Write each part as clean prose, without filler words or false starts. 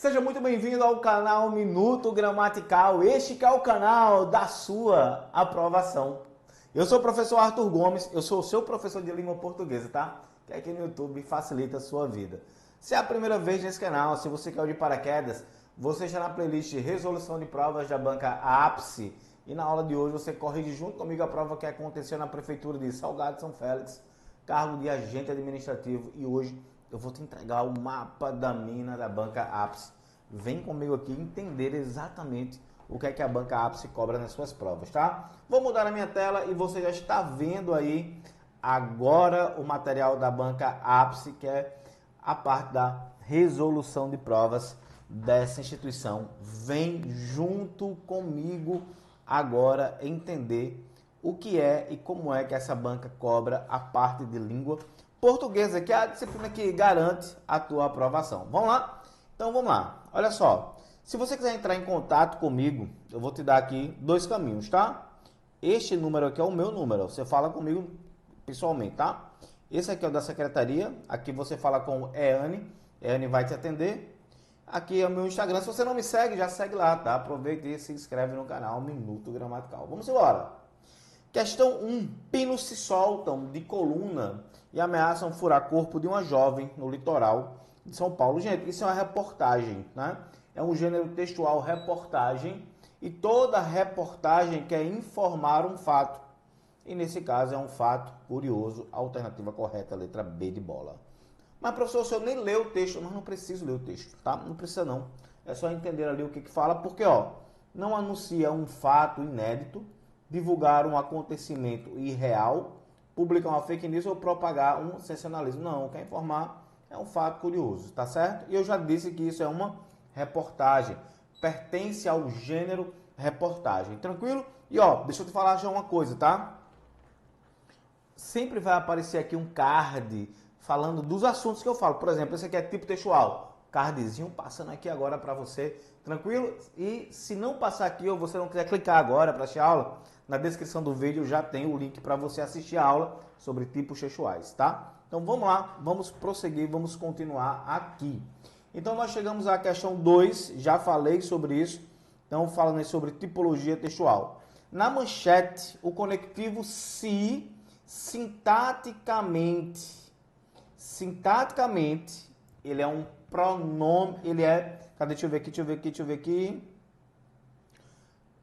Seja muito bem-vindo ao canal Minuto Gramatical, este que é o canal da sua aprovação. Eu sou o professor Arthur Gomes, eu sou o seu professor de língua portuguesa, tá? Que aqui no YouTube facilita a sua vida. Se é a primeira vez nesse canal, se você caiu de paraquedas, você está na playlist Resolução de Provas da banca Ápice. E na aula de hoje você corrige junto comigo a prova que aconteceu na Prefeitura de Salgado São Félix, cargo de agente administrativo, e hoje eu vou te entregar o mapa da mina da banca Ápice. Vem comigo aqui entender exatamente o que é que a banca Ápice cobra nas suas provas, tá? Vou mudar a minha tela e você já está vendo aí agora o material da banca Ápice, que é a parte da resolução de provas dessa instituição. Vem junto comigo agora entender o que é e como é que essa banca cobra a parte de língua portuguesa, que é a disciplina que garante a tua aprovação. Vamos lá? Então vamos lá. Olha só, se você quiser entrar em contato comigo, eu vou te dar aqui dois caminhos, tá? Este número aqui é o meu número, você fala comigo pessoalmente, tá? Esse aqui é o da secretaria, aqui você fala com Eane, Eane vai te atender. Aqui é o meu Instagram, se você não me segue, já segue lá, tá? Aproveita e se inscreve no canal Minuto Gramatical. Vamos embora. Questão 1. Pinos se soltam de coluna e ameaçam furar corpo de uma jovem no litoral de São Paulo. Gente, isso é uma reportagem, né? É um gênero textual reportagem e toda reportagem quer informar um fato. E nesse caso é um fato curioso. A alternativa correta, letra B de bola. Mas, professor, o senhor nem leu o texto. Mas não preciso ler o texto, tá? Não precisa não. É só entender ali o que fala, porque, ó, não anuncia um fato inédito, divulgar um acontecimento irreal, publicar uma fake news ou propagar um sensacionalismo. Não, quer informar é um fato curioso, tá certo? E eu já disse que isso é uma reportagem, pertence ao gênero reportagem, tranquilo? E ó, deixa eu te falar já uma coisa, tá? Sempre vai aparecer aqui um card falando dos assuntos que eu falo. Por exemplo, esse aqui é tipo textual, cardzinho passando aqui agora para você, tranquilo? E se não passar aqui ou você não quiser clicar agora para assistir a aula, na descrição do vídeo já tem o link para você assistir a aula sobre tipos textuais, tá? Então vamos lá, vamos prosseguir, vamos continuar aqui. Então nós chegamos à questão 2, já falei sobre isso, então falando sobre tipologia textual. Na manchete, o conectivo se, sintaticamente, ele é um pronome, ele é, cadê, deixa eu ver aqui.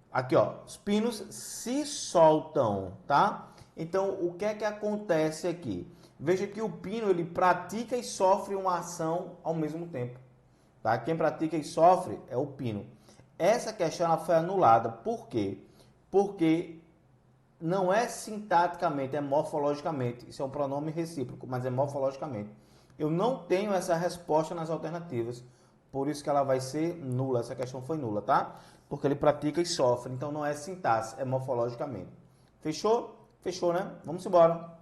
Aqui, ó, os pinos se soltam, tá? Então, o que é que acontece aqui? Veja que o pino, ele pratica e sofre uma ação ao mesmo tempo, tá? Quem pratica e sofre é o pino. Essa questão ela foi anulada. Por quê? Porque não é sintaticamente, é morfologicamente. Isso é um pronome recíproco, mas é morfologicamente. Eu não tenho essa resposta nas alternativas, por isso que ela vai ser nula. Essa questão foi nula, tá? Porque ele pratica e sofre, então não é sintaxe, é morfologicamente. Fechou? Fechou, né? Vamos embora.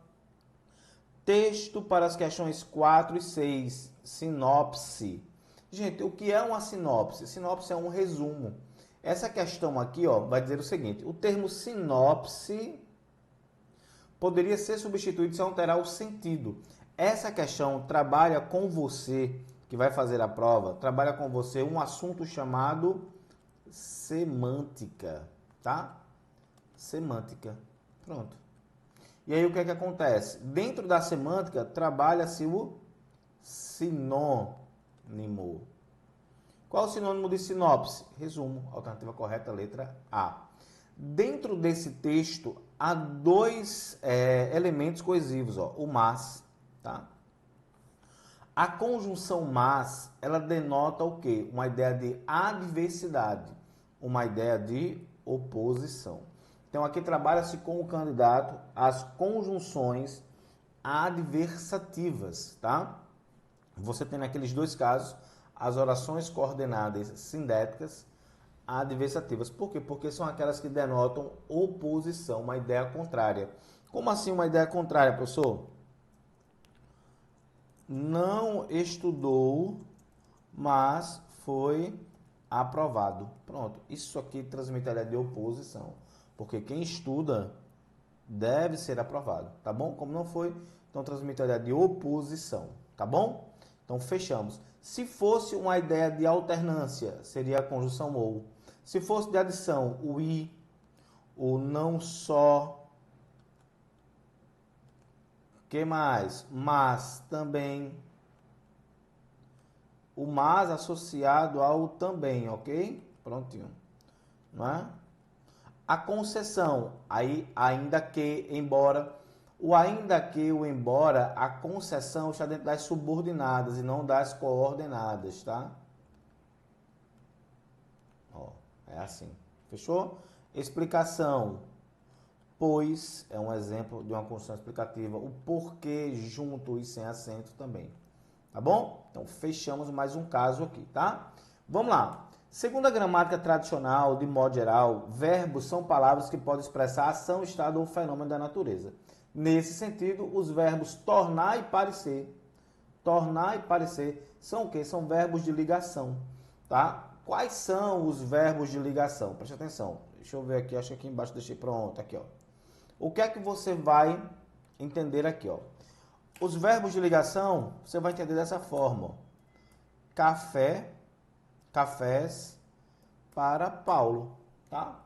Texto para as questões 4 e 6. Sinopse. Gente, o que é uma sinopse? Sinopse é um resumo. Essa questão aqui, ó, vai dizer o seguinte: o termo sinopse poderia ser substituído se alterar o sentido. Essa questão trabalha com você, que vai fazer a prova, trabalha com você um assunto chamado semântica, tá? Semântica. Pronto. E aí o que é que acontece? Dentro da semântica, trabalha-se o sinônimo. Qual é o sinônimo de sinopse? Resumo. Alternativa correta, letra A. Dentro desse texto, há dois elementos coesivos, ó, o mas, tá? A conjunção mas, ela denota o quê? Uma ideia de adversidade, uma ideia de oposição. Então, aqui trabalha-se com o candidato as conjunções adversativas, tá? Você tem naqueles dois casos as orações coordenadas sindéticas adversativas. Por quê? Porque são aquelas que denotam oposição, uma ideia contrária. Como assim uma ideia contrária, professor? Não estudou, mas foi aprovado. Pronto. Isso aqui transmite a ideia de oposição. Porque quem estuda deve ser aprovado, tá bom? Como não foi, então transmite a ideia de oposição, tá bom? Então, fechamos. Se fosse uma ideia de alternância, seria a conjunção ou. Se fosse de adição, o e, o não só. Que mais? Mas também. O mas associado ao também, ok? Prontinho. Não é? A concessão, aí ainda que, embora. O ainda que, o embora, a concessão está dentro das subordinadas e não das coordenadas, tá? Ó, é assim. Fechou? Explicação. Pois é um exemplo de uma construção explicativa. O porquê junto e sem acento também. Tá bom? Então, fechamos mais um caso aqui, tá? Vamos lá. Segundo a gramática tradicional, de modo geral, verbos são palavras que podem expressar ação, estado ou fenômeno da natureza. Nesse sentido, os verbos tornar e parecer são o quê? São verbos de ligação, tá? Quais são os verbos de ligação? Preste atenção. Deixa eu ver aqui, acho que aqui embaixo deixei pronto, aqui, ó. O que é que você vai entender aqui, ó? Os verbos de ligação, você vai entender dessa forma, ó. Café, cafés para Paulo, tá?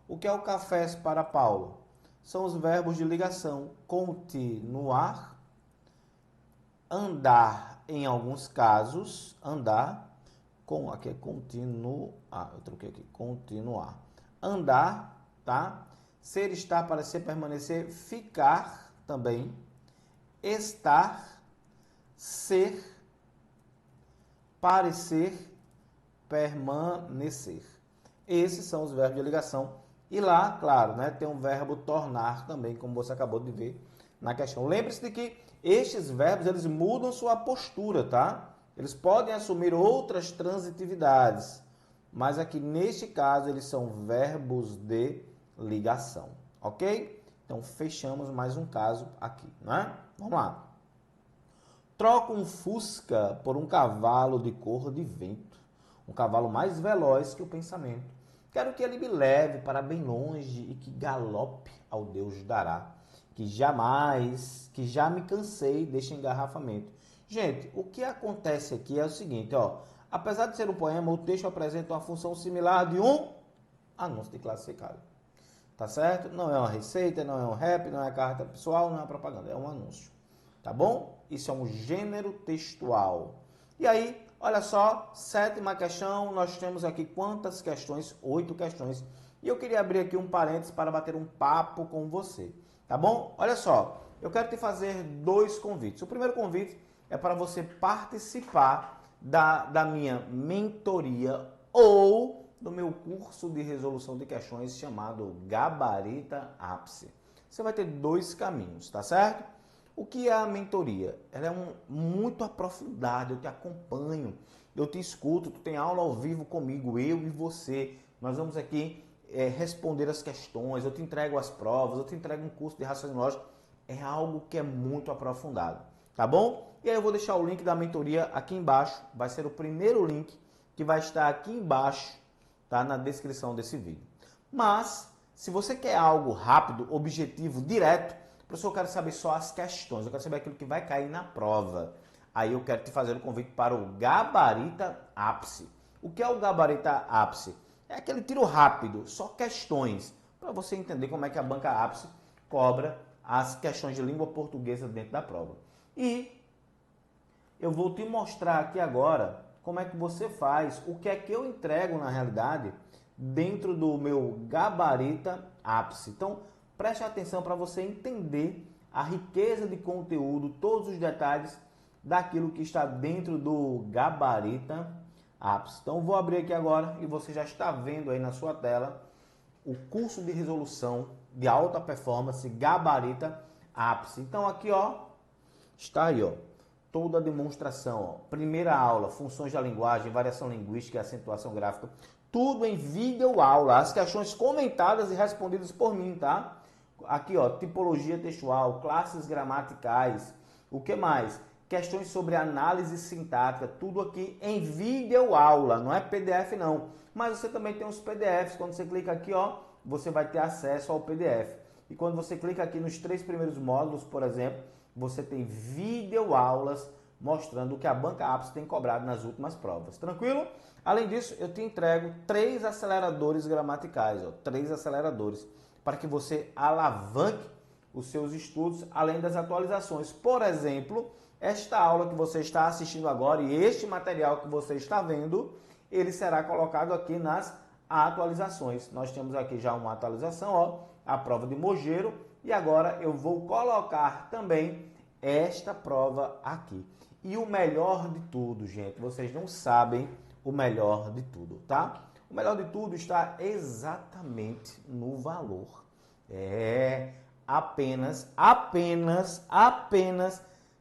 O que é o cafés para Paulo? São os verbos de ligação. Continuar, andar em alguns casos, andar, aqui é continuar, eu troquei aqui, continuar. Andar, tá? Ser, estar, parecer, permanecer, ficar também, estar, ser, parecer, permanecer. Esses são os verbos de ligação. E lá, claro, né, tem um verbo tornar também, como você acabou de ver na questão. Lembre-se de que estes verbos, eles mudam sua postura, tá? Eles podem assumir outras transitividades, mas aqui neste caso eles são verbos de ligação, ok? Então fechamos mais um caso aqui, né? Vamos lá. Troca um Fusca por um cavalo de cor de vento, um cavalo mais veloz que o pensamento. Quero que ele me leve para bem longe e que galope ao Deus dará, que já me cansei deste engarrafamento. Gente, o que acontece aqui é o seguinte, ó. Apesar de ser um poema, o texto apresenta uma função similar de um anúncio de classificado. Tá certo? Não é uma receita, não é um rap, não é carta pessoal, não é propaganda, é um anúncio. Tá bom? Isso é um gênero textual. E aí, olha só, sétima questão, nós temos aqui quantas questões? 8 questões. E eu queria abrir aqui um parênteses para bater um papo com você. Tá bom? Olha só, eu quero te fazer 2 convites. O primeiro convite é para você participar da minha mentoria ou do meu curso de resolução de questões chamado Gabarita Ápice. Você vai ter 2 caminhos, tá certo? O que é a mentoria? Ela é muito aprofundada, eu te acompanho, eu te escuto, tu tem aula ao vivo comigo, eu e você. Nós vamos aqui responder as questões, eu te entrego as provas, eu te entrego um curso de raciocínio lógico. É algo que é muito aprofundado, tá bom? E aí eu vou deixar o link da mentoria aqui embaixo, vai ser o primeiro link que vai estar aqui embaixo, tá? Na descrição desse vídeo. Mas, se você quer algo rápido, objetivo, direto, professor, eu quero saber só as questões, eu quero saber aquilo que vai cair na prova. Aí eu quero te fazer o convite para o Gabarita Ápice. O que é o Gabarita Ápice? É aquele tiro rápido, só questões, para você entender como é que a banca Ápice cobra as questões de língua portuguesa dentro da prova. E eu vou te mostrar aqui agora como é que você faz, o que é que eu entrego na realidade dentro do meu Gabarita Ápice. Então, preste atenção para você entender a riqueza de conteúdo, todos os detalhes daquilo que está dentro do Gabarita Ápice. Então, vou abrir aqui agora e você já está vendo aí na sua tela o curso de resolução de alta performance Gabarita Ápice. Então, aqui, ó, está aí, ó, toda a demonstração. Ó. Primeira aula, funções da linguagem, variação linguística e acentuação gráfica. Tudo em vídeo aula. As questões comentadas e respondidas por mim, tá? Aqui, ó, tipologia textual, classes gramaticais, o que mais? Questões sobre análise sintática, tudo aqui em vídeo aula, não é PDF não. Mas você também tem os PDFs, quando você clica aqui, ó, você vai ter acesso ao PDF. E quando você clica aqui nos 3 primeiros módulos, por exemplo, você tem vídeo aulas mostrando o que a banca Ápice tem cobrado nas últimas provas. Tranquilo? Além disso, eu te entrego 3 aceleradores gramaticais, ó, 3 aceleradores, para que você alavanque os seus estudos, além das atualizações. Por exemplo, esta aula que você está assistindo agora e este material que você está vendo, ele será colocado aqui nas atualizações. Nós temos aqui já uma atualização, ó, a prova de Mogeiro, e agora eu vou colocar também esta prova aqui. E o melhor de tudo, gente, vocês não sabem o melhor de tudo, tá? O melhor de tudo está exatamente no valor. É apenas R$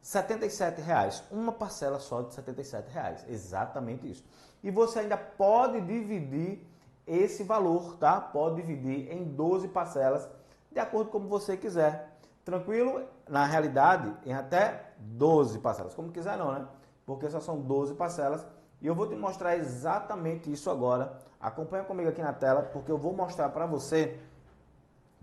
77,00. Uma parcela só de R$ 77,00. Exatamente isso. E você ainda pode dividir esse valor, tá? Pode dividir em 12 parcelas, de acordo com como você quiser. Tranquilo? Na realidade, em até 12 parcelas. Como quiser não, né? Porque só são 12 parcelas. E eu vou te mostrar exatamente isso agora. Acompanha comigo aqui na tela, porque eu vou mostrar para você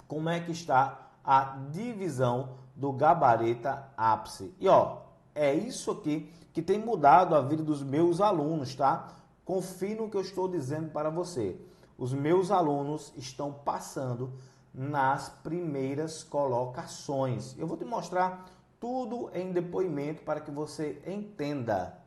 como é que está a divisão do gabarita ápice. E ó, é isso aqui que tem mudado a vida dos meus alunos, tá? Confie no que eu estou dizendo para você. Os meus alunos estão passando nas primeiras colocações. Eu vou te mostrar tudo em depoimento para que você entenda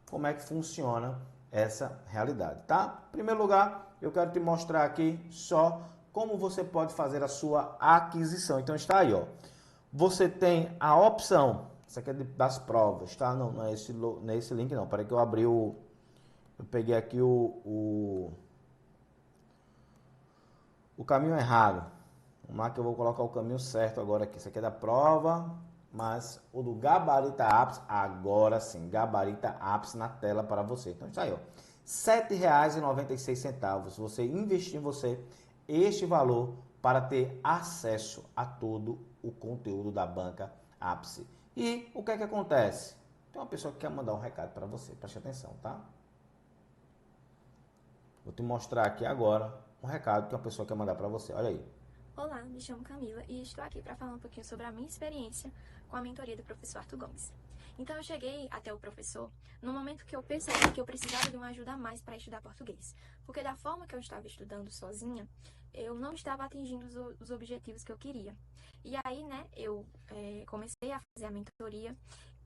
como é que funciona essa realidade, tá? Em primeiro lugar, eu quero te mostrar aqui só como você pode fazer a sua aquisição. Então está aí, ó. Você tem a opção, isso aqui é das provas, tá? Não é esse link não. Peraí que eu abri o... Eu peguei aqui o caminho errado. Vamos lá que eu vou colocar o caminho certo agora aqui. Isso aqui é da prova, mas o do gabarita ápice, agora sim, gabarita ápice na tela para você. Então está aí, ó. R$ 7,96. Você investir em você este valor para ter acesso a todo o conteúdo da banca ápice. E o que é que acontece? Tem uma pessoa que quer mandar um recado para você. Preste atenção, tá? Vou te mostrar aqui agora um recado que uma pessoa quer mandar para você. Olha aí. Olá, me chamo Camila e estou aqui para falar um pouquinho sobre a minha experiência com a mentoria do professor Arthur Gomes. Então, eu cheguei até o professor no momento que eu percebi que eu precisava de uma ajuda a mais para estudar português. Porque da forma que eu estava estudando sozinha, eu não estava atingindo os objetivos que eu queria. E aí, né, eu comecei a fazer a mentoria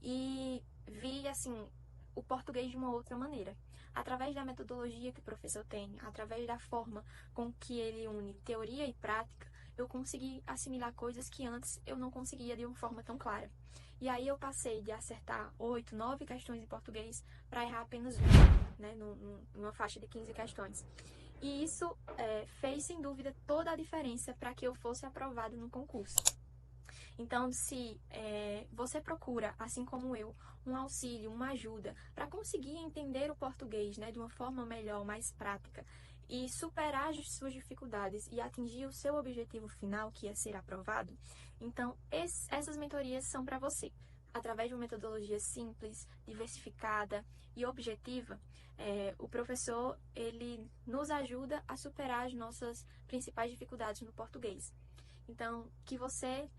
e vi, assim, o português de uma outra maneira. Através da metodologia que o professor tem, através da forma com que ele une teoria e prática, eu consegui assimilar coisas que antes eu não conseguia de uma forma tão clara. E aí eu passei de acertar 8, 9 questões em português para errar apenas uma, né, numa faixa de 15 questões. E isso fez, sem dúvida, toda a diferença para que eu fosse aprovado no concurso. Então, se você procura, assim como eu, um auxílio, uma ajuda para conseguir entender o português, né, de uma forma melhor, mais prática, e superar as suas dificuldades e atingir o seu objetivo final, que é ser aprovado, então essas mentorias são para você. Através de uma metodologia simples, diversificada e objetiva, o professor ele nos ajuda a superar as nossas principais dificuldades no português. Então, que você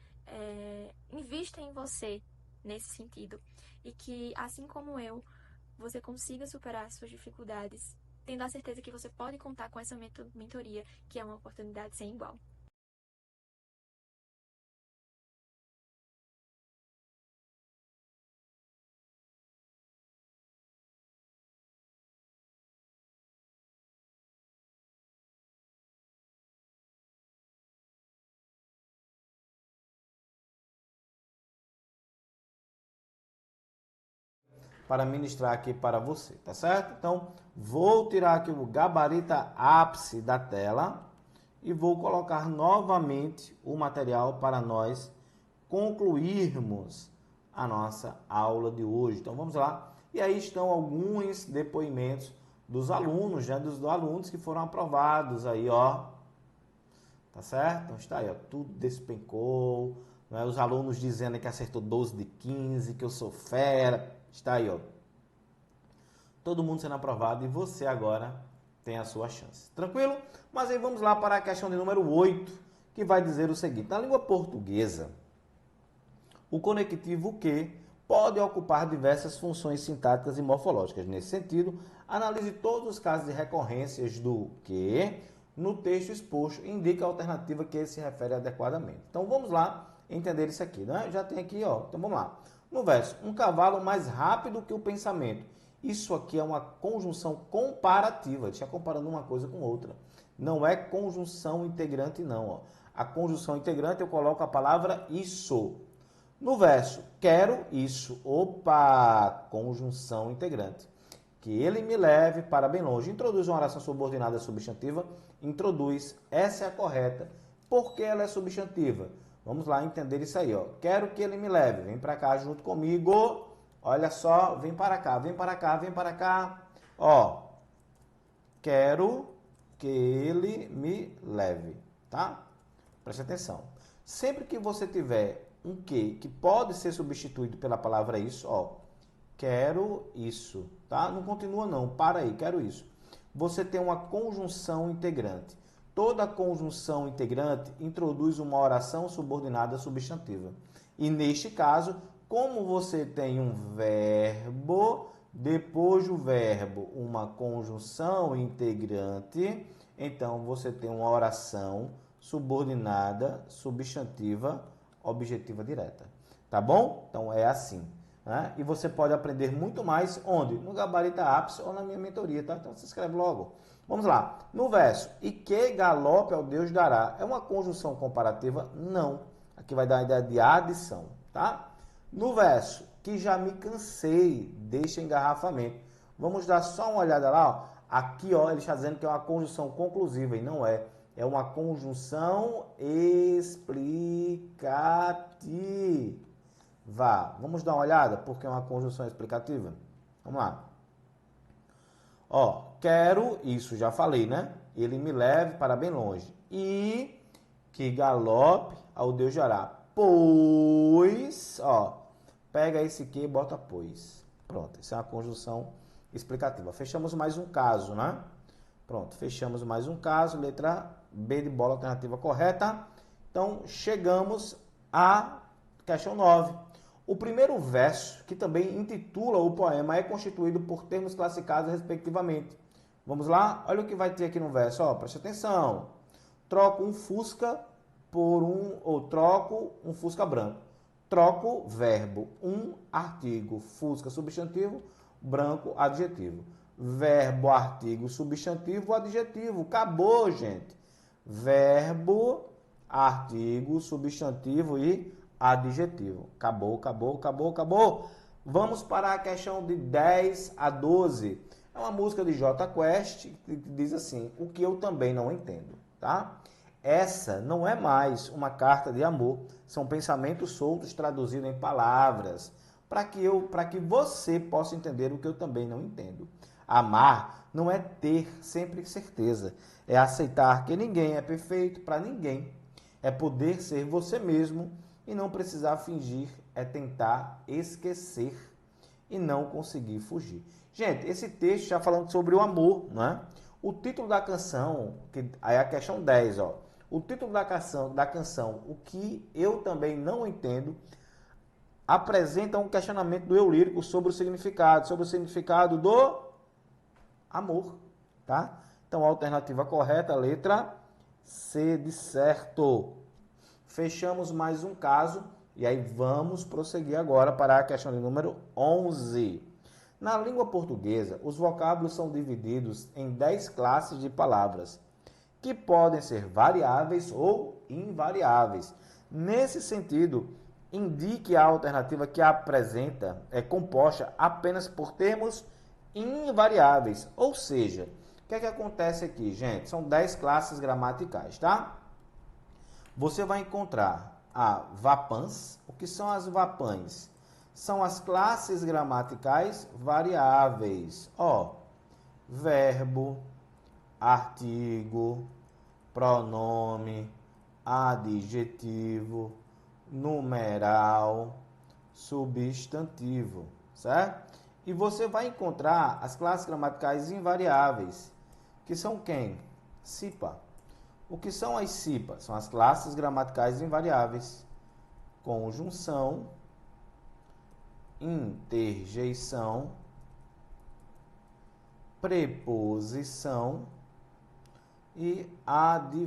invista em você nesse sentido e que, assim como eu, você consiga superar as suas dificuldades, tendo a certeza que você pode contar com essa mentoria, que é uma oportunidade sem igual. Para ministrar aqui para você, tá certo? Então, vou tirar aqui o gabarita ápice da tela e vou colocar novamente o material para nós concluirmos a nossa aula de hoje. Então, vamos lá. E aí estão alguns depoimentos dos alunos, né? Dos alunos que foram aprovados aí, ó. Tá certo? Então, está aí, ó. Tudo despencou. Né? Os alunos dizendo que acertou 12 de 15, que eu sou fera. Está aí, ó. Todo mundo sendo aprovado e você agora tem a sua chance. Tranquilo? Mas aí vamos lá para a questão de número 8, que vai dizer o seguinte. Na língua portuguesa, o conectivo que pode ocupar diversas funções sintáticas e morfológicas. Nesse sentido, analise todos os casos de recorrências do que no texto exposto e indique a alternativa que ele se refere adequadamente. Então vamos lá entender isso aqui, né? Já tem aqui, ó. Então vamos lá. No verso, um cavalo mais rápido que o pensamento. Isso aqui é uma conjunção comparativa. Deixa comparando uma coisa com outra. Não é conjunção integrante, não. Ó. A conjunção integrante eu coloco a palavra isso. No verso, quero isso. Opa! Conjunção integrante. Que ele me leve para bem longe. Introduz uma oração subordinada substantiva. Introduz. Essa é a correta. Por que ela é substantiva? Vamos lá entender isso aí. Ó. Quero que ele me leve. Vem para cá junto comigo. Olha só. Vem para cá. Vem para cá. Vem para cá. Ó. Quero que ele me leve. Tá? Preste atenção. Sempre que você tiver um que pode ser substituído pela palavra isso, ó. Quero isso, tá? Não continua não, para aí, quero isso. Você tem uma conjunção integrante. Toda conjunção integrante introduz uma oração subordinada substantiva. E neste caso, como você tem um verbo, depois do verbo uma conjunção integrante, então você tem uma oração subordinada substantiva objetiva direta. Tá bom? Então é assim. Né? E você pode aprender muito mais onde? No Gabarito Ápice ou na minha mentoria, tá? Então se inscreve logo. Vamos lá. No verso, e que galope ao Deus dará. É uma conjunção comparativa? Não. Aqui vai dar a ideia de adição, tá? No verso, que já me cansei, deixa engarrafamento. Vamos dar só uma olhada lá, ó. Aqui, ó, ele está dizendo que é uma conjunção conclusiva e não é. É uma conjunção explicativa. Vamos dar uma olhada porque é uma conjunção explicativa? Vamos lá. Ó, quero, isso já falei, né? Ele me leve para bem longe. E que galope ao Deus dará. Pois, ó, pega esse que e bota pois. Pronto, isso é uma conjunção explicativa. Fechamos mais um caso, né? Pronto, fechamos mais um caso. Letra B de bola, alternativa correta. Então, chegamos à questão 9. O primeiro verso, que também intitula o poema, é constituído por termos classificados respectivamente. Vamos lá? Olha o que vai ter aqui no verso. Ó, preste atenção. Troco um Fusca por troco um Fusca branco. Troco verbo, um artigo, Fusca substantivo, branco adjetivo. Verbo, artigo, substantivo, adjetivo. Acabou, gente. Verbo, artigo, substantivo e adjetivo. Acabou, acabou, acabou, acabou. Vamos para a questão de 10 a 12. É uma música de Jota Quest que diz assim, o que eu também não entendo, tá? Essa não é mais uma carta de amor, são pensamentos soltos traduzidos em palavras, para que você possa entender o que eu também não entendo. Amar não é ter sempre certeza, é aceitar que ninguém é perfeito para ninguém, é poder ser você mesmo e não precisar fingir, é tentar esquecer e não conseguir fugir. Gente, esse texto está falando sobre o amor, não é? O título da canção, que aí é a questão 10, ó. O título da canção, o que eu também não entendo, apresenta um questionamento do eu lírico sobre o significado do amor, tá? Então, a alternativa correta, letra C de certo. Fechamos mais um caso e aí vamos prosseguir agora para a questão de número 11. Na língua portuguesa, os vocábulos são divididos em 10 classes de palavras, que podem ser variáveis ou invariáveis. Nesse sentido, indique a alternativa que apresenta é composta apenas por termos invariáveis. Ou seja, o que é que acontece aqui, gente? São 10 classes gramaticais, tá? Você vai encontrar a vapãs. O que são as vapãs? São as classes gramaticais variáveis. Ó, verbo, artigo, pronome, adjetivo, numeral, substantivo, certo? E você vai encontrar as classes gramaticais invariáveis, que são quem? SIPA. O que são as SIPA? São as classes gramaticais invariáveis. Conjunção, interjeição, preposição e advérbio.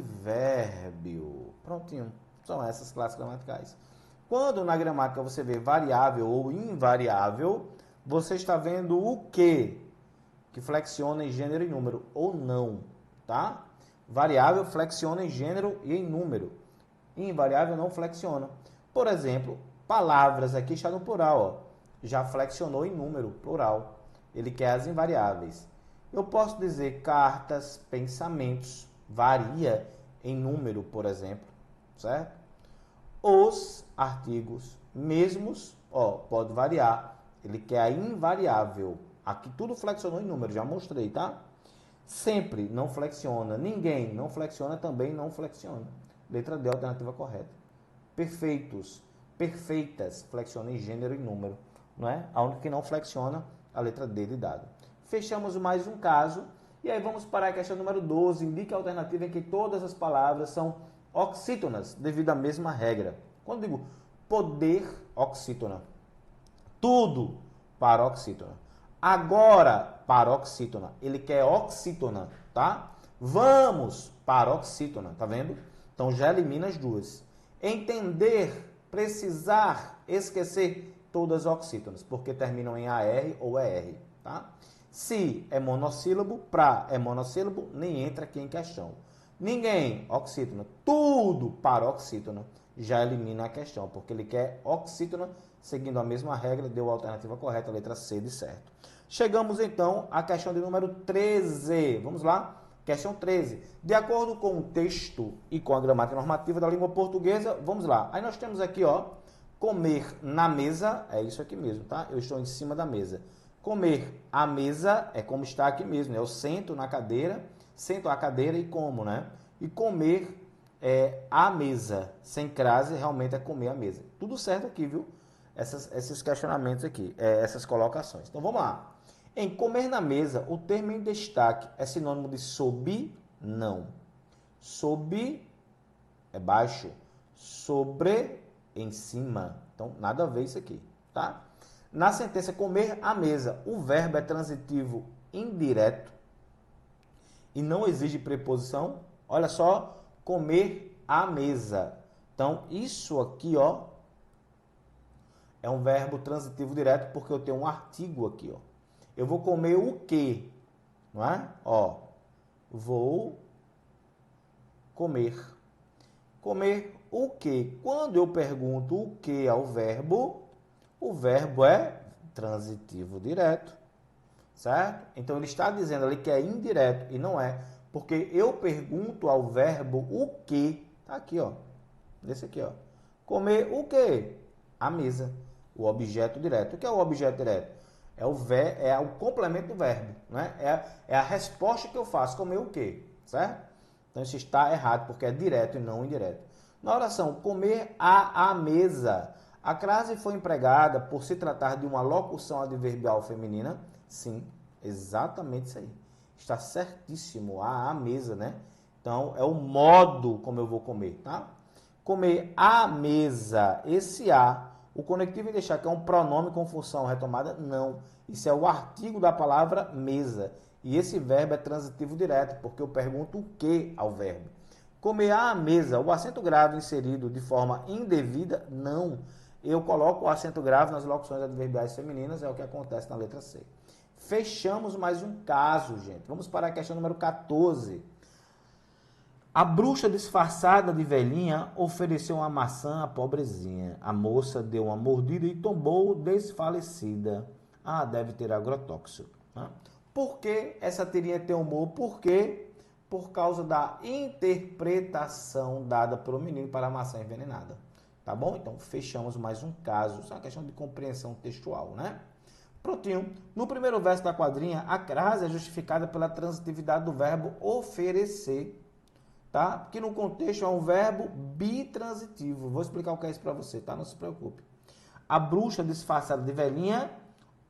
Prontinho. São essas classes gramaticais. Quando na gramática você vê variável ou invariável, você está vendo o quê? Que flexiona em gênero e número, ou não, tá? Variável flexiona em gênero e em número. Invariável não flexiona. Por exemplo, palavras aqui está no plural, ó. Já flexionou em número, plural. Ele quer as invariáveis. Eu posso dizer cartas, pensamentos, varia em número, por exemplo, certo? Os artigos mesmos, ó, pode variar. Ele quer a invariável. Aqui tudo flexionou em número, já mostrei, tá? Sempre não flexiona. Ninguém não flexiona, também não flexiona. Letra D, alternativa correta. Perfeitos, perfeitas, flexiona em gênero e número, não é? A única que não flexiona, a letra D de dado. Fechamos mais um caso. E aí vamos para a questão número 12. Indique a alternativa em que todas as palavras são oxítonas, devido à mesma regra. Quando digo poder, oxítona. Tudo, paroxítona. Agora, paroxítona. Ele quer oxítona, tá? Vamos, paroxítona, tá vendo? Então já elimina as duas. Entender, precisar, esquecer, todas oxítonas, porque terminam em AR ou ER, tá? Se é monossílabo, pra é monossílabo, nem entra aqui em questão. Ninguém, oxítona. Tudo, paroxítona. Já elimina a questão, porque ele quer oxítona, seguindo a mesma regra, deu a alternativa correta, a letra C de certo. Chegamos então à questão de número 13. Vamos lá? Questão 13. De acordo com o texto e com a gramática normativa da língua portuguesa, vamos lá. Aí nós temos aqui, ó, comer na mesa, é isso aqui mesmo, tá? Eu estou em cima da mesa. Comer à mesa é como está aqui mesmo, né? Eu sento na cadeira, sento à cadeira e como, né? E comer à mesa, sem crase, realmente é comer à mesa. Tudo certo aqui, viu? Esses questionamentos aqui, essas colocações. Então, vamos lá. Em comer na mesa, o termo em destaque é sinônimo de sob? Não. Sob é baixo. Sobre, em cima. Então, nada a ver isso aqui, tá? Na sentença comer à mesa, o verbo é transitivo indireto e não exige preposição. Olha só, comer à mesa. Então, isso aqui, ó, é um verbo transitivo direto porque eu tenho um artigo aqui, ó. Eu vou comer o quê? Não é? Ó, vou comer. Comer o quê? Quando eu pergunto o que ao verbo, o verbo é transitivo direto, certo? Então, ele está dizendo ali que é indireto e não é, porque eu pergunto ao verbo o que. Tá aqui, ó. Desse aqui, ó. Comer o quê? A mesa. O objeto direto. O que é o objeto direto? É o complemento do verbo, né? É a resposta que eu faço. Comer o quê? Certo? Então, isso está errado, porque é direto e não indireto. Na oração, comer à mesa. A crase foi empregada por se tratar de uma locução adverbial feminina? Sim, exatamente isso aí. Está certíssimo. À mesa, né? Então, é o modo como eu vou comer, tá? Comer à mesa. Esse a, o conectivo em deixar que é um pronome com função retomada? Não. Isso é o artigo da palavra mesa. E esse verbo é transitivo direto, porque eu pergunto o que ao verbo. Comer à mesa, o acento grave inserido de forma indevida? Não. Eu coloco o acento grave nas locuções adverbiais femininas, é o que acontece na letra C. Fechamos mais um caso, gente. Vamos para a questão número 14. A bruxa disfarçada de velhinha ofereceu uma maçã à pobrezinha. A moça deu uma mordida e tombou desfalecida. Ah, deve ter agrotóxico. Né? Por que essa tirinha tem humor? Por quê? Por causa da interpretação dada pelo menino para a maçã envenenada. Tá bom? Então, fechamos mais um caso. Isso é uma questão de compreensão textual, né? Prontinho. No primeiro verso da quadrinha, a crase é justificada pela transitividade do verbo oferecer. Tá? Porque no contexto é um verbo bitransitivo. Vou explicar o que é isso para você, tá? Não se preocupe. A bruxa disfarçada de velhinha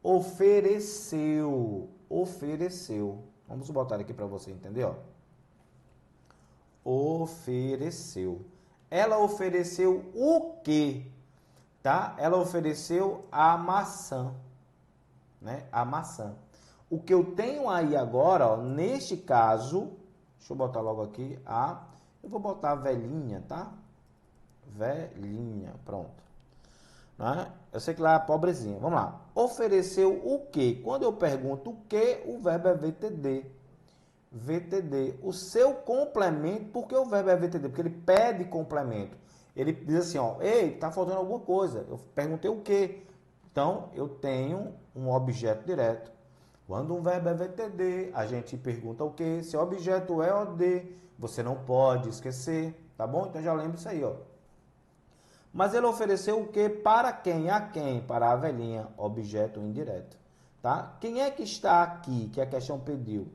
ofereceu. Ofereceu. Vamos botar aqui para você entender, ó. Ofereceu. Ela ofereceu o quê? tá? Ela ofereceu a maçã, né? A maçã. O que eu tenho aí agora, ó, neste caso, deixa eu botar logo aqui eu vou botar a velhinha, tá? Velhinha, pronto. Né? Eu sei que lá é pobrezinha. Vamos lá. Ofereceu o quê? Quando eu pergunto o quê, o verbo é VTD. VTD. O seu complemento, por que o verbo é VTD? Porque ele pede complemento. Ele diz assim, ó, ei, tá faltando alguma coisa. Eu perguntei o quê? Então, eu tenho um objeto direto. Quando um verbo é VTD, a gente pergunta o quê? Se o objeto é OD, você não pode esquecer, tá bom? Então já lembra isso aí, ó. Mas ele ofereceu o quê? Para quem? A quem? Para a velhinha, objeto indireto, tá? Quem é que está aqui, que a questão pediu?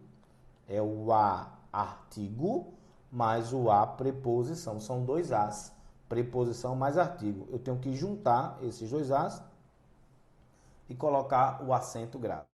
É o a artigo mais o a preposição. São dois as. Preposição mais artigo. Eu tenho que juntar esses dois as e colocar o acento grave.